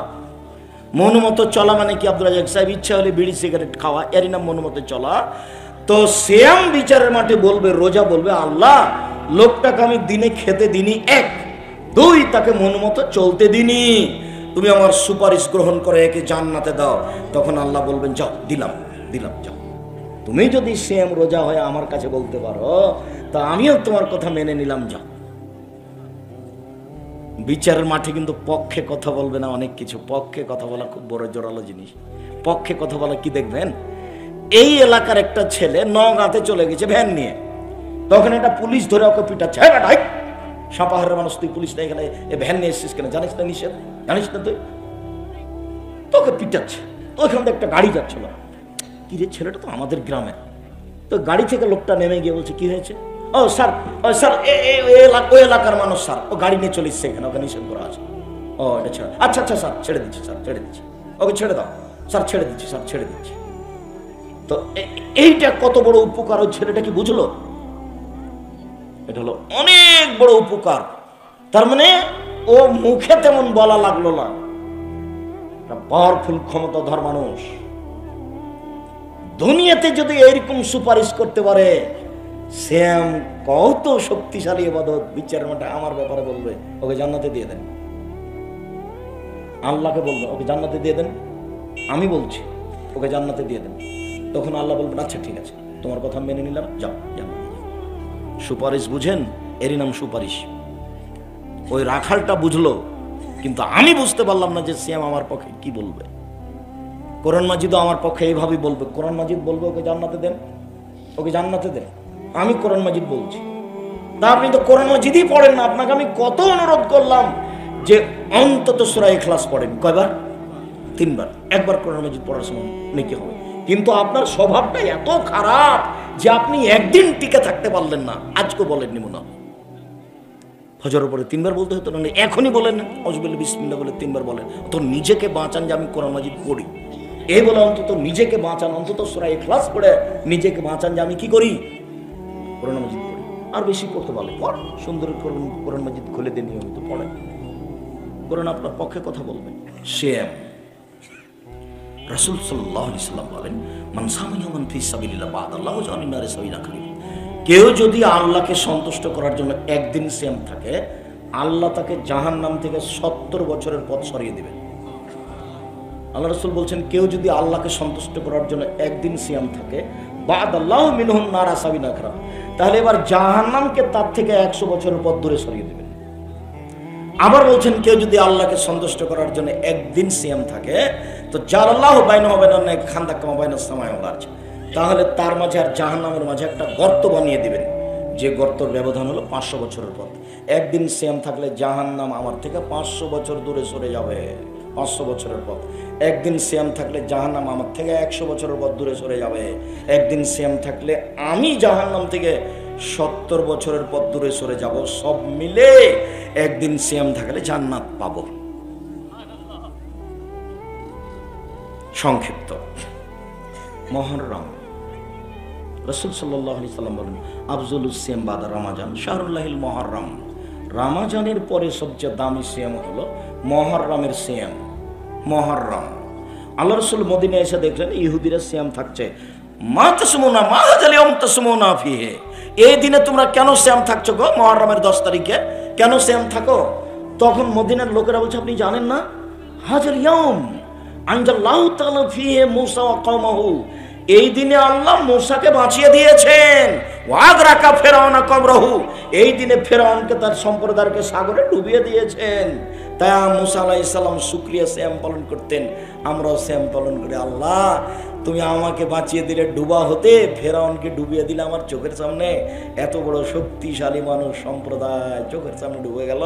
মন মতো চলা মানে কি আব্দুল রাজ্জাক সাহেব? ইচ্ছা হলে বিড়ি সিগারেট খাওয়া, এরই নাম মন মতো চলা। তো সিয়াম বিচারের মাঠে বলবে, রোজা বলবে আল্লাহ লোকটাকে আমি দিনে খেতে দিনি, এক, দুই তাকে মন মতো চলতে দিনি, তুমি আমার সুপারিশ গ্রহণ করে একে জান্নাতে দাও। তখন আল্লাহ বলবেন যাও, দিলাম দিলাম, যাও। তুমি যদি সিয়াম রোজা হয়ে আমার কাছে বলতে পারো তা আমিও তোমার কথা মেনে নিলাম, যাও। বিচারের মাঠে কিন্তু পক্ষে কথা বলবে না অনেক কিছু। পক্ষে কথা বলা খুব বড় জোরালো জিনিস। পক্ষে কথা বলা কি দেখবেন, এই এলাকার একটা ছেলে নওগাঁতে চলে গেছে ভ্যান নিয়ে, তখন একটা পুলিশ ধরে ওকে পিটাচ্ছে, সাপাহারের মানুষ তুই পুলিশ নিয়ে গেলে এ ভ্যান নিয়ে এসেছিস কেন, জানিস না নিষেধ, জানিস না তুই, তোকে পিটাচ্ছে। ওইখান থেকে একটা গাড়ি যাচ্ছিল, কি রে ছেলেটা তো আমাদের গ্রামে। তো গাড়ি থেকে লোকটা নেমে গিয়ে বলছে কি হয়েছে? ও স্যার, স্যার ওই এলাকার মানুষ স্যার, ও গাড়ি নিয়ে চলে এসছে এখানে, ওকে নিষেধ করা আছে। ও এটা ছেড়ে, আচ্ছা আচ্ছা স্যার ছেড়ে দিচ্ছি, স্যার ছেড়ে দিচ্ছি, ওকে ছেড়ে দাও স্যার, ছেড়ে দিচ্ছি স্যার, ছেড়ে দিচ্ছি। তো এইটা কত বড় উপকার ওই ছেলেটা কি বুঝলো? এটা হলো অনেক বড় উপকার। তার মানে ও মুখে তেমন বলা লাগলো না, পাওয়ারফুল ক্ষমতাধর মানুষ। দুনিয়াতে যদি এইরকম সুপারিশ করতে পারে, সিয়াম কত শক্তিশালী ইবাদত, বিচারের মাঠে আমার ব্যাপারে বলবে ওকে জান্নাতে দিয়ে দেন, আল্লাহকে বলবে ওকে জান্নাতে দিয়ে দেন, আমি বলছি ওকে জান্নাতে দিয়ে দেন। তখন আল্লাহ বলবেন আচ্ছা ঠিক আছে, তোমার কথা মেনে নিলাম, যাও জান্নাতে যাও। সুপারিশ বুঝেন, এরই নাম সুপারিশ। ওই রাখালটা বুঝলো, কিন্তু আমি বুঝতে পারলাম না যে সিয়াম আমার পক্ষে কি বলবে। কোরআন মাজিদও আমার পক্ষে এইভাবেই বলবে। কোরআন মাজিদ বলবে ওকে জান্নাতে দেন, ওকে জান্নাতে দেন। আমি কোরআন মাজিদ বলছি, তা আপনি তো কোরআন মাজিদই পড়েন না। আপনাকে আমি কত অনুরোধ করলাম যে অন্তত সূরা ইখলাস পড়েন। কয়বার? 3 বার। একবার কোরআন মাজিদ পড়ার সময় নেকি হবে। কিন্তু আপনার স্বভাবটা এত খারাপ যে আপনি একদিন টিকে থাকতে পারলেন না। আজকে বলেননি মনে হয়, ফজরের পরে 3 বার বলতে হতো না, এখনই বলেন আউযুবিল্লাহি বিসমিল্লাহ বলে 3 বার বলেন। তো নিজেকে বাঁচান যে আমি কোরআন মাজিদ পড়ি, এই বলে অন্তত নিজেকে বাঁচান, অন্তত সূরা ইখলাস পড়ে নিজেকে বাঁচান যে আমি কি করি, কোরআন মাজিদ পড়ি। আর বেশি পড়তে পারলে পড়, সুন্দর কোরআন মাজিদ খুলে দিয়ে নিয়মিত পড়েন, কোরআন আপনার পক্ষে কথা বলবে। সিয়াম, রাসূল সাল্লাল্লাহু আলাইহি সাল্লাম বলেন মান সামা ইয়াওমান ফি সাবিলিল্লাহ বা'দাল্লাহু জামিন নারে সাবিলা কারীম। কেউ যদি আল্লাহকে সন্তুষ্ট করার জন্য একদিন সিয়াম থাকে, আল্লাহ তাকে জাহান্নাম থেকে 70 বছরের পথ সরিয়ে দিবেন। আল্লাহ রাসূল বলছেন কেউ যদি আল্লাহকে সন্তুষ্ট করার জন্য একদিন সিয়াম থাকে, বা'দাল্লাহু মিনহুন নারা সাবিলা কারীম, তাহলে এবার জাহান্নামকে তার থেকে 100 বছরের পথ দূরে সরিয়ে দিবেন। আবার বলছেন কেউ যদি আল্লাহকে সন্তুষ্ট করার জন্য একদিন সিয়াম থাকে, তো জালাল্লাহু বাইনাহু ওয়া বাইনা খান্দাক কামা বাইনাস সামাই ওয়াল আরজ, তাহলে তার মাঝে আর জাহান্নামের মাঝে একটা গর্ত বানিয়ে দিবেন, যে গর্তর ব্যবধান হলো 500 বছরের পথ। একদিন সিয়াম থাকলে জাহান্নাম আমার থেকে 500 বছর দূরে সরে যাবে, 500 বছরের পথ। একদিন সিয়াম থাকলে জাহান্নাম আমার থেকে 100 বছরের পথ দূরে সরে যাবে। একদিন সিয়াম থাকলে আমি জাহান্নাম থেকে 70 বছরের পথ দূরে সরে যাব। সব মিলে একদিন সিয়াম থাকলে জান্নাত পাবো। সংক্ষিপ্ত মুহররম, রাসূল সাল্লাল্লাহু আলাইহি সাল্লাম বলেন আফযলুস সিয়াম বাদা রমাজান শাহরুল্লাহিল মুহররম। রমাজানের পরে সবচেয়ে দামি সিয়াম হলো মুহররমের সিয়াম। মুহররম, আল্লাহ রাসূল মদিনায় এসে দেখলেন ইহুদিরা সিয়াম থাকছে। মা তাসমুনা মা হাযাল ইয়াওম তাসমুনা ফিহি, এই দিনে তোমরা কেন সিয়াম থাকছো গো? মুহররমের 10 তারিখে কেন সিয়াম থাকো? তখন মদিনার লোকেরা বলছে আপনি জানেন না, হাযাল ইয়াওম আনজাল্লাহু তাআলা ফিহি মূসা ওয়া কওমাহু, এই দিনে আল্লাহ মূসাকে বাঁচিয়ে দিয়েছেন। ওয়াগরাকা ফিরআউনা কওমহু, এই দিনে ফিরআউনকে তার সম্প্রদায়কে সাগরে ডুবিয়ে দিয়েছেন। তাই মূসা আলাইহিস সালাম শুকরিয়া সিয়াম পালন করতেন। আমরাও সিয়াম পালন করি। আল্লাহ তুমি আমাকে বাঁচিয়ে দিলে ডুবা হতে, ফিরআউনকে ডুবিয়ে দিলে আমার চোখের সামনে। এত বড় শক্তিশালী মানুষ সম্প্রদায় চোখের সামনে ডুবে গেল।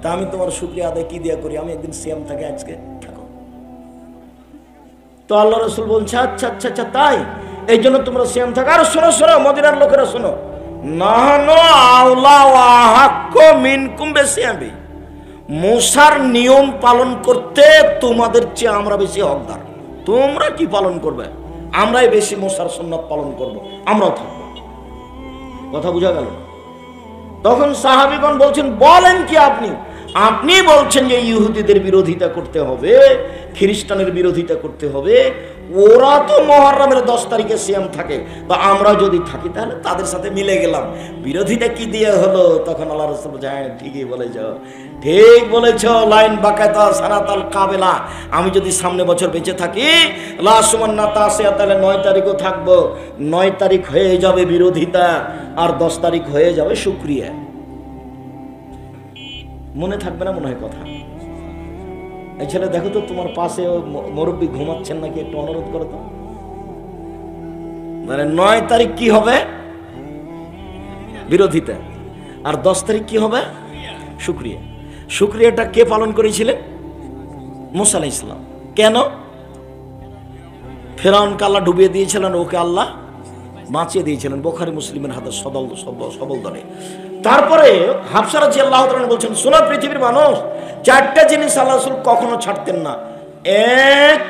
তা আমি তোমার শুকরিয়া আদায় কি দিয়া করি? আমি একদিন সিয়াম থাকি, আজকে থাকো। তো আল্লাহ রাসূল বলছে আচ্ছা আচ্ছা আচ্ছা তাই, এই জন্য তোমরা সিয়াম থাকো। আর শোনো শোনো মদিনার লোকেরা শোনো, নাহনু আওলা ওয়া হাক্কু মিনকুম বিসিয়ামি, মূসার নিয়ম পালন করতে তোমাদের চেয়ে আমরা বেশি হকদার। তোমরা কি পালন করবে? আমরাই বেশি মূসার সুন্নাত পালন করব, আমরাও থাকবো। কথা বোঝা গেল? তখন সাহাবীগণ বলছেন বলেন কি আপনি? আপনি বলছেন যে ইহুদিদের বিরোধিতা করতে হবে, খ্রিস্টানের বিরোধিতা করতে হবে। ওরা তো মুহররমের 10 তারিখে সিয়াম থাকে, তো আমরা যদি থাকি তাহলে তাদের সাথে মিলে গেলাম। বিরোধিতা কি দিয়ে হলো? তখন আল্লাহ রাসূল বলেন হ্যাঁ ঠিকই বলেছ, ঠিক বলেছ। লাইন বাকাতা সানাতাল কাবেলা, আমি যদি সামনে বছর বেঁচে থাকি লাসুমান্না তাসিয়া, তাহলে 9 তারিখও থাকবো। 9 তারিখ হয়ে যাবে বিরোধিতা, আর 10 তারিখ হয়ে যাবে শুকরিয়া। মনে থাকবে না মনে হয় কথা? এই ছেলে দেখো তো তোমার পাশে মুরব্বী ঘুমাচ্ছেন নাকি, একটু অনুরোধ করো তো। মানে 9 তারিখ কি হবে? বিরোধিতা। আর 10 তারিখ কি হবে? শুকরিয়া। শুকরিয়াটা কে পালন করেছিলেন? মূসা আলাইহিস সালাম। কেন? ফিরআউনকে আল্লাহ ডুবিয়ে দিয়েছিলেন, ওকে আল্লাহ বাঁচিয়ে দিয়েছিলেন। বুখারী মুসলিমের হাদিস সবল ধরে। তারপরে হাফসা রাদিয়াল্লাহু তাআলা বলছেন শোনো পৃথিবীর মানুষ, 4টা জিনিস আল্লাহ রাসূল কখনো ছাড়তেন না। 1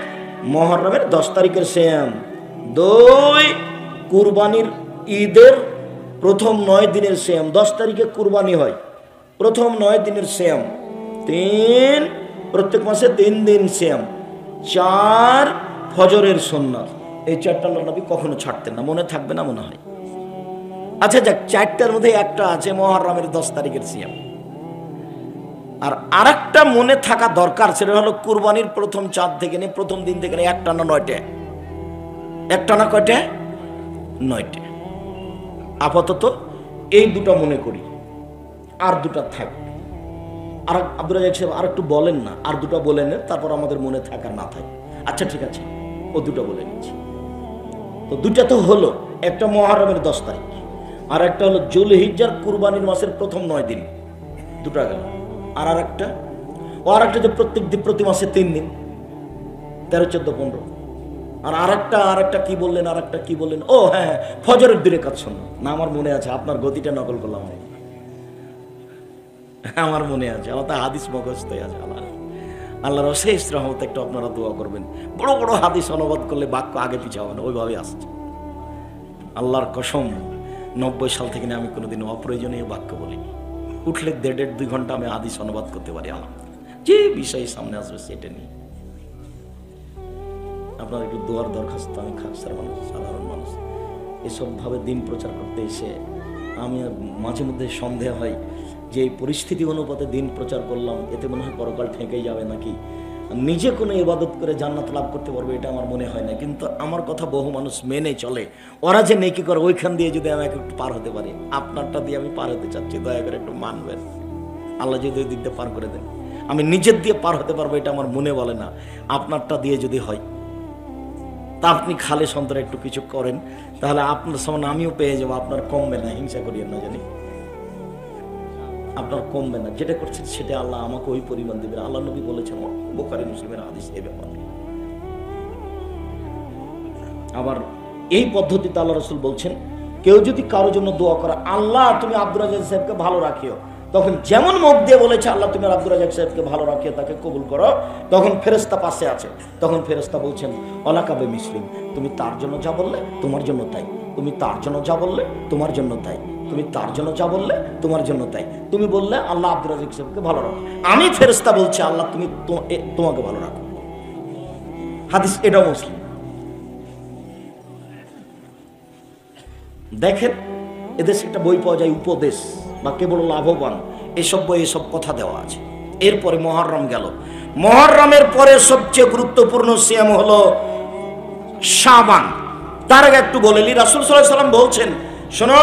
মুহররমের 10 তারিখের সিয়াম, 2 কুরবানির ঈদের প্রথম 9 দিনের সিয়াম, 10 তারিখে কুরবানি হয়, প্রথম 9 দিনের সিয়াম, 3 প্রত্যেক মাসে 3 দিন সিয়াম, 4 ফজরের সুন্নাত। এই 4টা নবী কখনো ছাড়তেন না। মনে থাকবে না মনে হয়? আচ্ছা যাক, 4টার মধ্যে একটা আছে মুহররমের 10 তারিখের সিয়াম। আর আরেকটা মনে থাকা দরকার, সেটা হলো কুরবানির প্রথম চাঁদ থেকে নিয়ে প্রথম দিন থেকে নিয়ে একটানা 9টে। একটানা কয়টা? 9টে। আপাতত এই দুটো মনে করি, আর দুটো থাক। আর আব্দুর রাজ্জাক সাহেব আর একটু বলেন না, আর দুটো বলে নেন, তারপর আমাদের মনে থাকা না থাকে। আচ্ছা ঠিক আছে, ও দুটো বলে নিচ্ছি। তো দুটা তো হলো, একটা মুহররমের 10 তারিখ, আর একটা হলো যুলহিজ্জার কুরবানির মাসের প্রথম 9 দিন, দুটো গেল। আর আরেকটা যে প্রতি মাসে 3 দিন, 13, 14, 15। আর আরেকটা কি বললেন? আরেকটা কি বললেন? ও হ্যাঁ, ফজরের 2 রাকাত সুন্নাত। না আমার মনে আছে, আপনার গতিটা নকল করলাম আমি। আমার মনে আছে, আমার তো হাদিস মুখস্থ আছে। আল্লাহর অশেষ রহমত, একটু আপনারা দোয়া করবেন। বড় বড় হাদিস অনুবাদ করলে বাক্য আগে পিছিয়ে হবে না, ওইভাবেই আসছে। আল্লাহর কসম, 90 সাল থেকে আমি কোনোদিন অপ্রয়োজনীয় বাক্য বলিনি। উঠলে 1.5-2 ঘন্টা আমি হাদিস অনুবাদ করতে পারি আলহামদুলিল্লাহ, যে বিষয় সামনে আসবে সেটা নিয়ে। আপনার একটু দোয়ার দরখাস্ত। আমি সাধারণ মানুষ, এসব ভাবে দিন প্রচার করতে এসে আমি মাঝে মধ্যে সন্দেহ হয় যে এই পরিস্থিতি অনুপাতে দিন প্রচার করলাম, এতে মনে হয় পরকাল ঠেকেই যাবে নাকি নিজে কোনো ইবাদত করে জান্নাত লাভ করতে পারবো, এটা আমার মনে হয় না। কিন্তু আমার কথা বহু মানুষ মেনে চলে। ওরা যে নেকি করে, ওইখান দিয়ে যদি আমি একটু পার হতে পারি, আপনারটা দিয়ে আমি পার হতে চাচ্ছি, দয়া করে একটু মানবেন। আল্লাহ যদি ওই দিক দিয়ে পার করে দেন, আমি নিজের দিয়ে পার হতে পারবো, এটা আমার মনে বলে না। আপনারটা দিয়ে যদি হয়, তা আপনি খালে সন্তরে একটু কিছু করেন, তাহলে আপনার সমান আমিও পেয়ে যাবো। আপনার কমবে না, হিংসা করিয়েন না, জানি আপনার কমবে না। যেটা করছেন সেটা আল্লাহ আমাকে ওই পরিমাণ দেবেন। আল্লাহ নবী বলেছেন, বুখারী মুসলিমের হাদিস এই ব্যাপারে। আবার এই পদ্ধতিতে আল্লাহ রাসূল বলছেন, কেউ যদি কারোর জন্য দোয়া করে, আল্লাহ তুমি আব্দুর রাজ্জাক সাহেবকে ভালো রাখিও, তখন যেমন মুখ দিয়ে বলেছে আল্লাহ তুমি আব্দুর রাজ্জাক সাহেবকে ভালো রাখিও, তাকে কবুল করো, তখন ফেরেশতা পাশে আছে, তখন ফেরেশতা বলছেন অলাকাবে মুসলিম, তুমি তার জন্য যা বললে তোমার জন্য তাই, তুমি তার জন্য যা বললে তোমার জন্য তাই, তুমি তার জন্য যা বললে তোমার জন্য তাই। তুমি বললে আল্লাহ আব্দুর রাজ্জাক সাহেবকে ভালো রাখো, আমি ফেরেশতা বলছি আল্লাহ তুমি তোমাকে ভালো রাখো। হাদিস এটাও মুসলিম। দেখেন, এদেশে একটা বই পাওয়া যায়, উপদেশ বা কেবল লাভবান, এসব বই এসব কথা দেওয়া আছে। এরপরে মুহররম গেল। মুহররমের পরে সবচেয়ে গুরুত্বপূর্ণ সিয়াম হলো শাবান। তার আগে একটু বলেলি, রাসূল সাল্লাল্লাহু আলাইহি ওয়াসাল্লাম বলছেন, শোনো,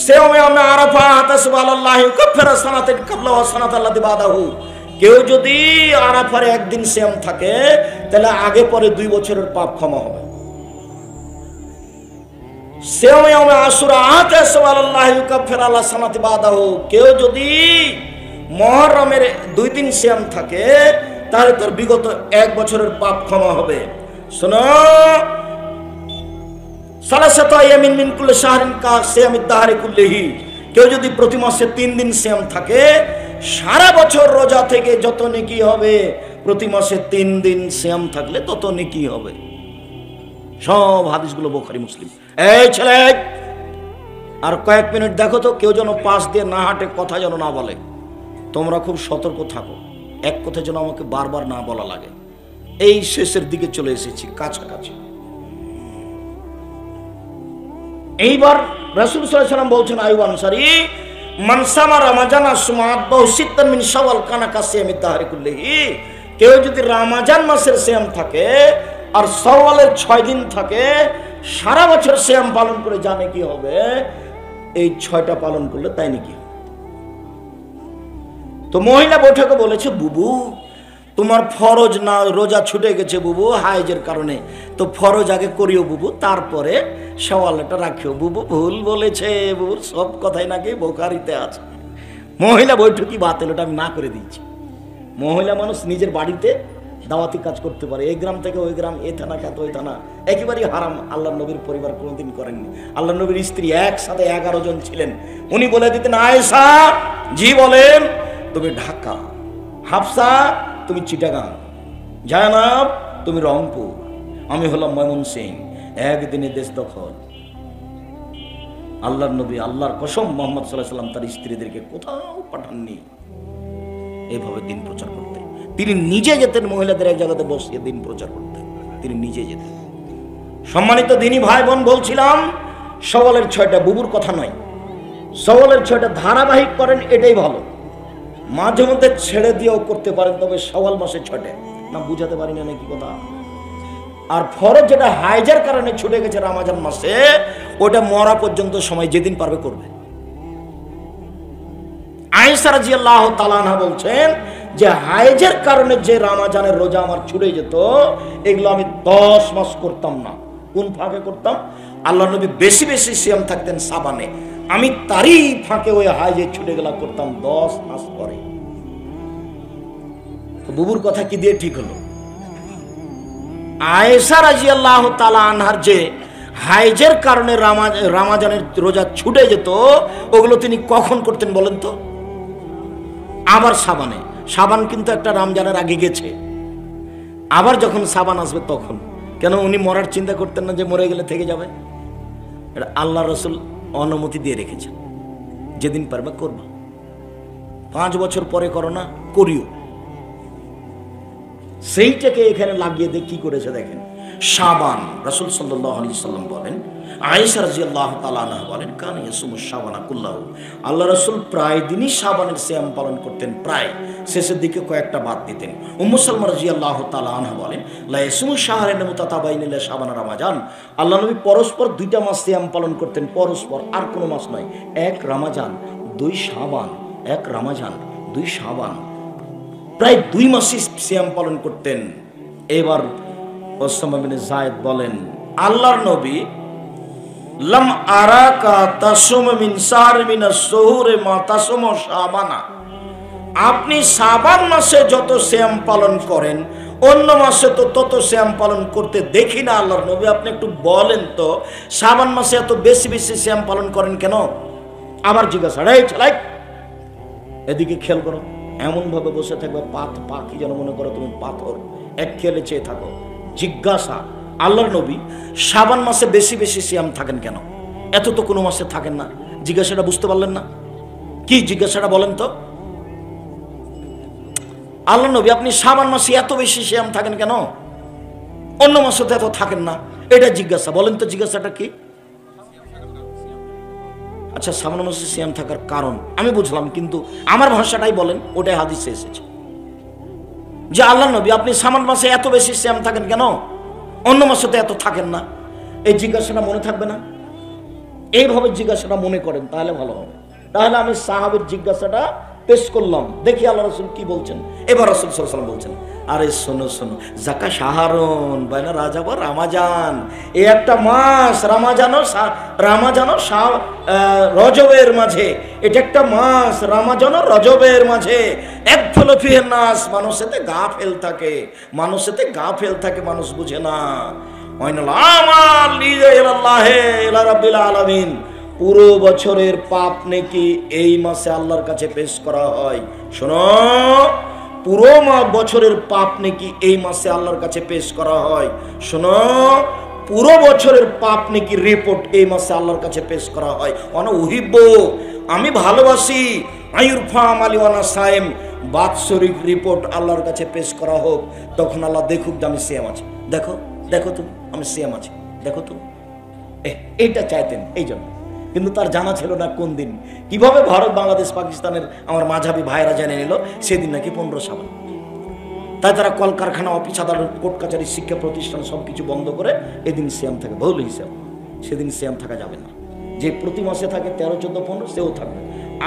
সিয়ামে আরাফা তাসবালাল্লাহি কাফারা সানাতান ক্বাবলা ওয়া সানাতাল্লাতি বাদাহু। কেউ যদি আরাফার একদিন সিয়াম থাকে তাহলে আগে পরে 2 বছরের পাপ ক্ষমা হবে। সিয়ামে আশুরা তাসবালাল্লাহি কাফারা আলা সানাতি বাদাহু। কেউ যদি মুহররমের 2 দিন সিয়াম থাকে তাহলে তার বিগত 1 বছরের পাপ ক্ষমা হবে। শোনো, সালাসাতু আইয়ামিন মিন কুল্লি শাহরিন কা সিয়ামিদ দাহরি কুল্লিহি। কেউ যদি প্রতি মাসে 3 দিন সিয়াম থাকে, সারা বছর রোজা থেকে যত নেকি হবে, প্রতি মাসে 3 দিন সিয়াম থাকলে তত নেকি হবে। সব হাদিসগুলো বুখারী মুসলিম। এই ছেলে, আর কয়েক মিনিট দেখো তো, কেউ যেন পাশ দিয়ে না হাঁটে, কথা যেন না বলে। তোমরা খুব সতর্ক থাকো, এক কথা যেন আমাকে বারবার না বলা লাগে। এই শেষের দিকে চলে এসেছি, কাছাকাছি। এইবার রাসূল সাল্লাল্লাহু আলাইহি ওয়াসাল্লাম বলছেন, আইয়ুব আনসারী, মান সামা রমাজানা সুমাত বাহু সিত্তান মিন শাওয়াল কানা কাসিয়ামিদ দাহরি কুল্লিহি। কেউ যদি রমজান মাসের সিয়াম থাকে আর শাওয়ালের 6 দিন থাকে, সারা বছর সিয়াম পালন করে জানে কি হবে, এই 6টা পালন করলে তাই নাকি। তো মহিলা বৈঠকে বলেছে, বুবু তোমার ফরজ না রোজা ছুটে গেছে বুবু হাইজের কারণে, তো ফরজ আগে করিও বুবু, তারপরে শাওয়ালটা রাখিও বুবু। ভুল বলেছে, বুবুর সব কথাই নাকি বুখারীতে আছে। মহিলা বৈঠকই বাতিল, ওটা আমি না করে দিয়েছি। মহিলা মানুষ নিজের বাড়িতে দাওয়াতি কাজ করতে পারে, এই গ্রাম থেকে ওই গ্রাম, এ থানা খ্যাত ওই থানা, একেবারেই হারাম। আল্লাহ নবীর পরিবার কোনোদিন করেননি। আল্লাহ নবীর স্ত্রী একসাথে 11 জন ছিলেন। উনি বলে দিতেন, আয়েশা জি বলেন, তুমি ঢাকা, হাফসা তুমি চিটাগাং, জানাব তুমি রংপুর, আমি হলাম ময়মনসিং। একদিনে দেশ দখল। আল্লাহর নবী, আল্লাহর কসম, মুহাম্মদ সাল্লাল্লাহু আলাইহি ওয়াসাল্লাম তার স্ত্রীদেরকে কোথাও পাঠাননি এইভাবে দিন প্রচার করতে। তিনি নিজে যেতেন মহিলাদের এক জায়গাতে বসিয়ে দিন প্রচার করতে, তিনি নিজে যেতেন। সম্মানিত দিনী ভাই বোন, বলছিলাম শাওয়ালের 6টা, বুবুর কথা নয়, শাওয়ালের 6টা ধারাবাহিক করেন, এটাই ভালো। মাঝে মধ্যে ছেড়ে দিয়েও করতে পারেন, তবে শাওয়াল মাসে 6টা না, বুঝাতে পারি না নাকি কথা। আর ফরজ যেটা হাইজের কারণে ছুটে গেছে রমজান মাসে, ওটা মরা পর্যন্ত সময়, যেদিন পারবে করবে। আয়েশা রাদিয়াল্লাহু তাআলা আনহা বলছেন যে হাইজের কারণে যে রমজানের রোজা আমার ছুটে যেত, এগুলো আমি 10 মাস করতাম না। কোন ফাঁকে করতাম? আল্লাহর নবী বেশি বেশি সিয়াম থাকতেন সাবানে, আমি তারই ফাঁকে ওই হাইজে ছুটে গেলা করতাম 10 মাস পরে। বুবুর কথা কি দিয়ে ঠিক হলো? আয়েশা রাদিয়াল্লাহু তাআলা আনহার যে হাইজের কারণে রমজানের রোজা ছুটে যেত, ওগুলো তিনি কখন করতেন বলেন তো? আবার সাবানে। সাবান কিন্তু একটা রমজানের আগে গেছে, আবার যখন সাবান আসবে তখন। কেন উনি মরার চিন্তা করতেন না যে মরে গেলে থেকে যাবে? এটা আল্লাহ রাসূল অনুমতি দিয়ে রেখেছেন, যেদিন পারবে করবা। 5 বছর পরে করো না, করিও। সেইটাকে এখানে লাগিয়ে দিয়ে কি করেছে দেখেন। শাবান, রাসূল সাল্লাল্লাহু আলাইহি সাল্লাম বলেন, আয়েশা রাদিয়াল্লাহু তাআলা আনহা বলেন, কানা ইয়াসুমু শাবানা কুল্লাহু। আল্লাহ রাসূল প্রায় দিনই শাবানের সিয়াম পালন করতেন, প্রায় শেষের দিকে কয়েকটা বাদ দিতেন। উম্মু সালমা রাদিয়াল্লাহু তাআলা আনহা বলেন, লা ইয়াসুমু শাহরাইন মুতাতাবাইন ইল্লা শাবান রমাজান। আল্লাহ নবী পরস্পর 2টা মাস সিয়াম পালন করতেন, পরস্পর, আর কোনো মাস নয়। 1 রমজান 2 শাবান, 1 রমজান 2 শাবান, প্রায় 2 মাসই সিয়াম পালন করতেন। এবার ওসামা বিন যায়েদ বলেন, আল্লাহর নবী লাম আরাকা তাসুম মিন শাহর মিন আশ-শুহুরে মা তাসুম শাবানা। আপনি শাবান মাসে যত সিয়াম পালন করেন, অন্য মাসে তো তত সিয়াম পালন করতে দেখি না আল্লাহর নবী। আপনি একটু বলেন তো, শাবান মাসে এত বেশি বেশি সিয়াম পালন করেন কেন? আবার জিজ্ঞাসা, এই ছেলে এদিকে খেয়াল করো। এমন ভাবে বসে থাকবে পাখি যেন মনে করো তুমি পাথর, এক খেলে চেয়ে থাকো। জিজ্ঞাসা, আল্লাহর নবী শাবান মাসে বেশি বেশি সিয়াম থাকেন কেন? এত তো কোনো মাসে থাকেন না। জিজ্ঞাসাটা বুঝতে পারলেন না? কি জিজ্ঞাসাটা বলেন তো? আল্লাহর নবী আপনি শাবান মাসে এত বেশি সিয়াম থাকেন কেন? অন্য মাসে তো এত থাকেন না, এটা জিজ্ঞাসা। বলেন তো জিজ্ঞাসাটা কি? আচ্ছা, শাবান মাসে সিয়াম থাকার কারণ আমি বুঝলাম, কিন্তু আমার ভাষাটাই বলেন, ওটাই হাদিসে এসেছে যে আল্লাহর নবী আপনি শাবান মাসে এত বেশি সিয়াম থাকেন কেন? অন্য মাসে তো এত থাকেন না। এই জিজ্ঞাসাটা মনে থাকবে না? এইভাবে জিজ্ঞাসাটা মনে করেন তাহলে ভালো হবে। তাহলে আমি সাহাবের জিজ্ঞাসাটা পেশ করলাম, দেখি আল্লাহ রাসূল কি বলছেন। এবার রাসূল সাল্লাল্লাহু আলাইহি ওয়াসাল্লাম বলছেন, আরে শোনো শোনো, জাকা শাহরুন বাইনা রাজাব রামাজান, এই একটা মাস রামাজান রজবের মাঝে, এটা একটা মাস রামাজান রজবের মাঝে। একফল ফিহে নাস, মানুষেতে গাফেল থাকে, মানুষেতে গাফেল থাকে, মানুষ বুঝে না। ওয়াইনাল আমাল লিল্লাহি ইলা রাব্বিল আলামিন, পুরো বছরের পাপ নেকি এই মাসে আল্লাহর কাছে পেশ করা হয়। শোনো, পুরো বছরের পাপ নেকি এই মাসে আল্লাহর কাছে পেশ করা হয়। শোনো, পুরো বছরের পাপ নেকি রিপোর্ট এই মাসে আল্লাহর কাছে পেশ করা হয়। অনা উহিব্ব, আমি ভালোবাসি, আয়ুরফা আমালি ওয়ানা সায়েম, বাৎসরিক রিপোর্ট আল্লাহর কাছে পেশ করা হোক। তখন আল্লাহ দেখুক যে আমি সিয়াম আছি, দেখো দেখো তুমি আমি সিয়াম আছি, দেখো তুমি। এইটা চাইতেন এই জন্য, কিন্তু তার জানা ছিল না কোন দিন, কিভাবে ভারত বাংলাদেশ পাকিস্তানের আমার মাঝাবি ভাইরা জেনে নিল সেদিন নাকি 15 সাবান। তাই তারা কলকারখানা, অফিস আদালত, কোর্ট কাছারি, শিক্ষা প্রতিষ্ঠান সবকিছু বন্ধ করে এদিন সিয়াম থাকে, ভুল হিসাব। সেদিন সিয়াম থাকা যাবে না। যে প্রতি মাসে থাকে 13, 14, 15 সেও থাকবে।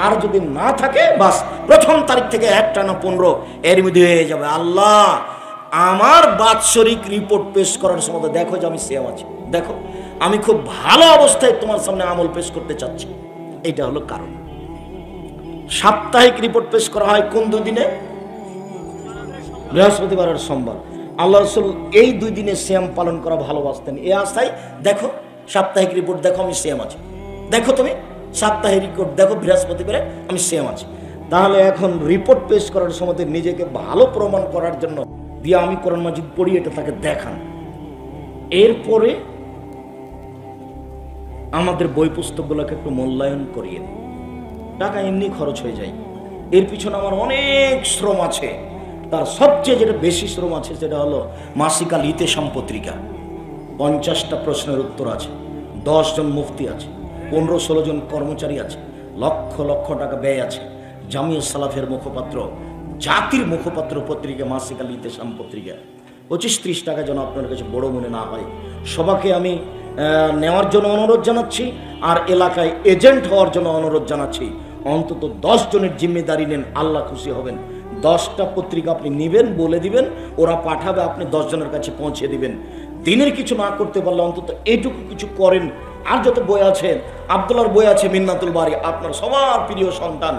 আর যদি না থাকে বাস প্রথম তারিখ থেকে 1 টানা 15 এর মধ্যে হয়ে যাবে। আল্লাহ আমার বাৎসরিক রিপোর্ট পেশ করার সময় দেখো যে আমি সিয়াম আছি, দেখো আমি খুব ভালো অবস্থায় তোমার সামনে আমল পেশ করতে চাচ্ছি। এটা হলো কারণ। সাপ্তাহিক রিপোর্ট পেশ করা হয় কোন 2 দিনে? বৃহস্পতিবার আর সোমবার। আল্লাহ রাসূল এই 2 দিনে সিয়াম পালন করা ভালোবাসতেন। এই আশায় দেখো সাপ্তাহিক রিপোর্ট দেখো আমি সিয়াম আছি, দেখো তুমি সাপ্তাহিক রিপোর্ট দেখো বৃহস্পতিবারে আমি সিয়াম আছি। তাহলে এখন রিপোর্ট পেশ করার সময় নিজেকে ভালো প্রমাণ করার জন্য দিয়ে আমি কোরআন মাজিদ পড়ি, এটা তাকে দেখান। এরপরে আমাদের বই পুস্তকগুলোকে একটু মূল্যায়ন করিয়ে, টাকা এমনি খরচ হয়ে যায়, এর পিছনে আমার অনেক শ্রম আছে। তার সবচেয়ে যেটা বেশি শ্রম আছে সেটা হলো মাসিক আল ইতেশাম পত্রিকা। 50টা প্রশ্নের উত্তর আছে, 10 জন মুফতি আছে, 15-16 জন কর্মচারী আছে, লক্ষ লক্ষ টাকা ব্যয় আছে। জামিয়া সালাফের মুখপাত্র, জাতির মুখপাত্র পত্রিকা মাসিক আল ইতেশাম পত্রিকা। 25-30 টাকা যেন আপনার কাছে বড় মনে না হয়। সবাইকে আমি নেওয়ার জন্য অনুরোধ জানাচ্ছি, আর এলাকায় এজেন্ট হওয়ার জন্য অনুরোধ জানাচ্ছি। অন্তত 10 জনের জিম্মেদারি নেন, আল্লাহ খুশি হবেন। 10টা পত্রিকা আপনি নেবেন, বলে দিবেন, ওরা পাঠাবে, আপনি 10 জনের কাছে পৌঁছে দিবেন। দিনের কিছু না করতে পারলে অন্তত এইটুকু কিছু করেন। আর যত বই আছে, আব্দুল্লাহর বই আছে মিন্নাতুল বারি, আপনার সবার প্রিয় সন্তান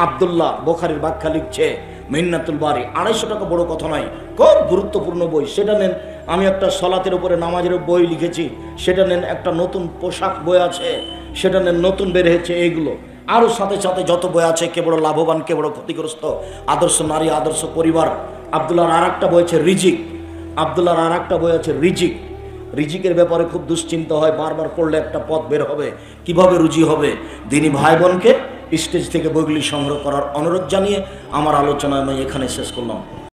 আব্দুল্লাহ বুখারীর ব্যাখ্যা লিখছে মিন্নাতুল বারি। 250 টাকা বড় কথা নয়, খুব গুরুত্বপূর্ণ বই, সেটা নেন। আমি একটা সলাতের উপরে নামাজের বই লিখেছি, সেটা নেন। একটা নতুন পোশাক বই আছে, সেটা নেন, নতুন বের হয়েছে। এইগুলো আরও সাথে সাথে যত বই আছে, কে বড় লাভবান কে বড় ক্ষতিগ্রস্ত, আদর্শ নারী আদর্শ পরিবার। আব্দুল্লাহর আর একটা বই আছে রিজিক, আব্দুল্লাহর আর একটা বই আছে রিজিক। রিজিকের ব্যাপারে খুব দুশ্চিন্তা হয়, বারবার পড়লে একটা পথ বের হবে, কিভাবে রুজি হবে। দিনী ভাই বোনকে স্টেজ থেকে বইগুলি সংগ্রহ করার অনুরোধ জানিয়ে আমার আলোচনা আমি এখানে শেষ করলাম।